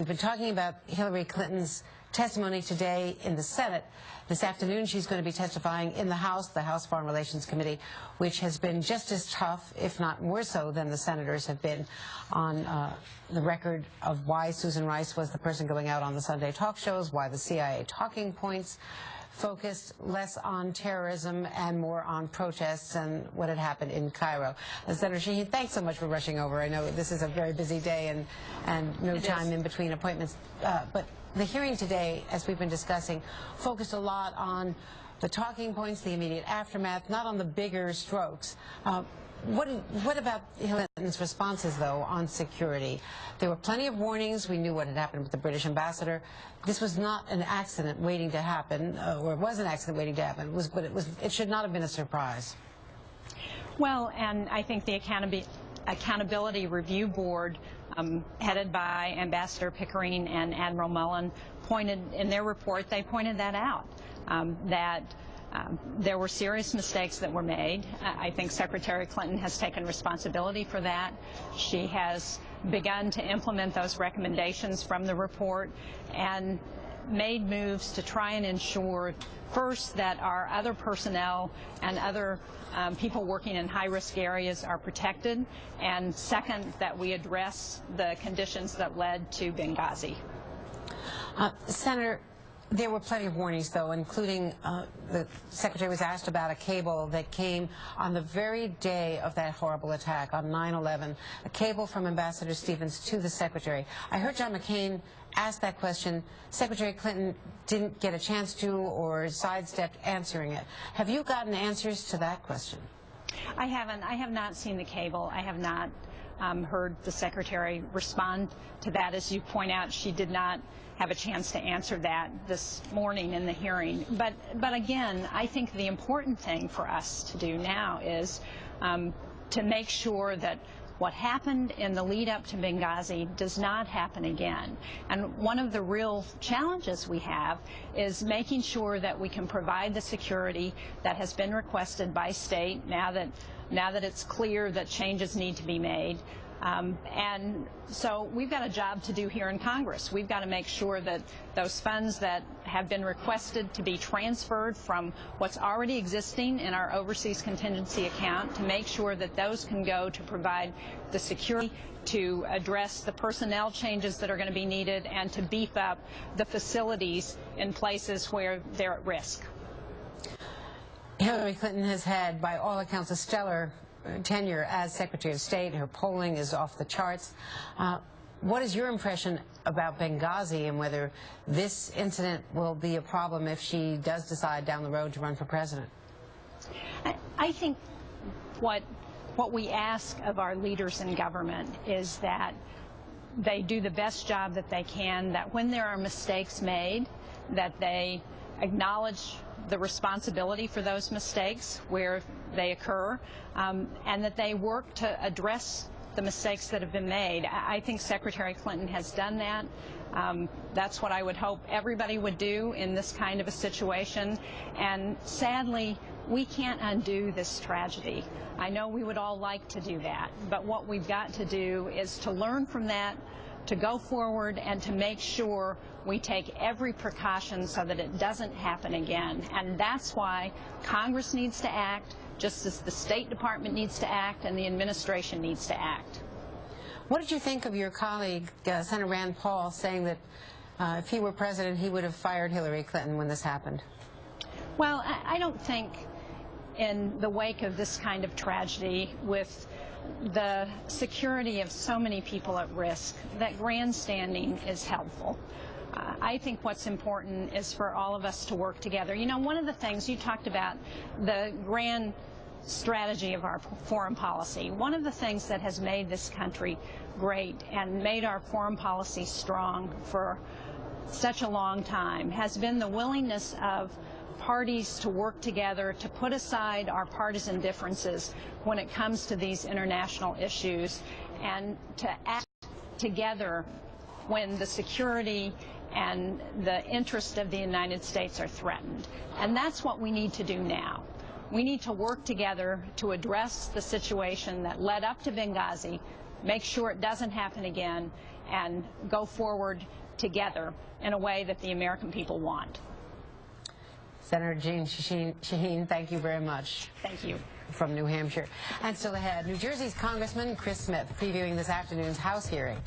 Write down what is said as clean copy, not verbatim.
We've been talking about Hillary Clinton's testimony today in the Senate. This afternoon, she's going to be testifying in the House Foreign Relations Committee, which has been just as tough, if not more so, than the senators have been on the record of why Susan Rice was the person going out on the Sunday talk shows, why the CIA talking points focused less on terrorism and more on protests and what had happened in Cairo. Senator Shaheen, thanks so much for rushing over. I know this is a very busy day and no time in between appointments. But the hearing today, as we've been discussing, focused a lot on the talking points, the immediate aftermath, not on the bigger strokes. What about Hillary Clinton's responses, though, on security? There were plenty of warnings. We knew what had happened with the British ambassador. This was not an accident waiting to happen, or it was an accident waiting to happen. It should not have been a surprise. Well, and I think the Accountability Review Board, headed by Ambassador Pickering and Admiral Mullen, pointed in their report, they pointed that out, that there were serious mistakes that were made. I think Secretary Clinton has taken responsibility for that. She has begun to implement those recommendations from the report and made moves to try and ensure, first, that our other personnel and other people working in high-risk areas are protected, and second, that we address the conditions that led to Benghazi. Senator, there were plenty of warnings, though, including the Secretary was asked about a cable that came on the very day of that horrible attack on 9/11, a cable from Ambassador Stevens to the Secretary. I heard John McCain ask that question. Secretary Clinton didn't get a chance to or sidestepped answering it. Have you gotten answers to that question? I haven't. I have not seen the cable. I have not heard the Secretary respond to that. As you point out, she did not have a chance to answer that this morning in the hearing. But again, I think the important thing for us to do now is to make sure that what happened in the lead up to Benghazi does not happen again. And one of the real challenges we have is making sure that we can provide the security that has been requested by state now that it's clear that changes need to be made. And so we've got a job to do here in Congress. We've got to make sure that those funds that have been requested to be transferred from what's already existing in our overseas contingency account, to make sure that those can go to provide the security, to address the personnel changes that are going to be needed, and to beef up the facilities in places where they're at risk. Hillary Clinton has had, by all accounts, a stellar tenure as Secretary of State. Her polling is off the charts. What is your impression about Benghazi and whether this incident will be a problem if she does decide down the road to run for president? I think what we ask of our leaders in government is that they do the best job that they can, that when there are mistakes made, that they acknowledge the responsibility for those mistakes where they occur, and that they work to address the mistakes that have been made. I think Secretary Clinton has done that. That's what I would hope everybody would do in this kind of a situation. And sadly, we can't undo this tragedy. I know we would all like to do that, but what we've got to do is to learn from that, to go forward, and to make sure we take every precaution so that it doesn't happen again. And that's why Congress needs to act, just as the State Department needs to act and the administration needs to act. What did you think of your colleague, Senator Rand Paul, saying that if he were president, he would have fired Hillary Clinton when this happened? Well, I don't think in the wake of this kind of tragedy, with the security of so many people at risk, that grandstanding is helpful. I think what's important is for all of us to work together. You know, one of the things you talked about, the grand strategy of our foreign policy, one of the things that has made this country great and made our foreign policy strong for such a long time has been the willingness of parties to work together, to put aside our partisan differences when it comes to these international issues, and to act together when the security and the interest of the United States are threatened. And that's what we need to do now. We need to work together to address the situation that led up to Benghazi, make sure it doesn't happen again, and go forward together in a way that the American people want. Senator Jean Shaheen, thank you very much. Thank you. From New Hampshire. And still ahead, New Jersey's Congressman Chris Smith previewing this afternoon's House hearing.